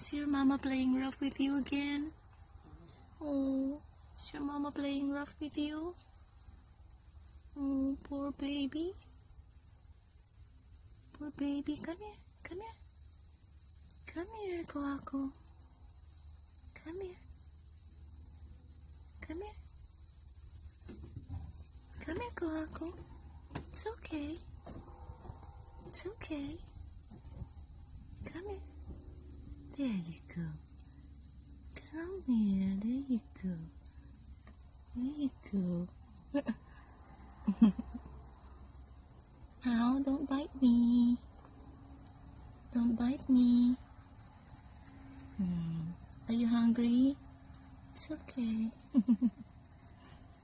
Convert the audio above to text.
Is your mama playing rough with you again? Oh, is your mama playing rough with you? Oh, poor baby. Poor baby, come here, come here. Come here, Kohaku. Come here. Come here. Come here, Kohaku. It's okay. It's okay. Come here. There you go. Come here. There you go. There you go. Ow, don't bite me. Don't bite me. Are you hungry? It's okay.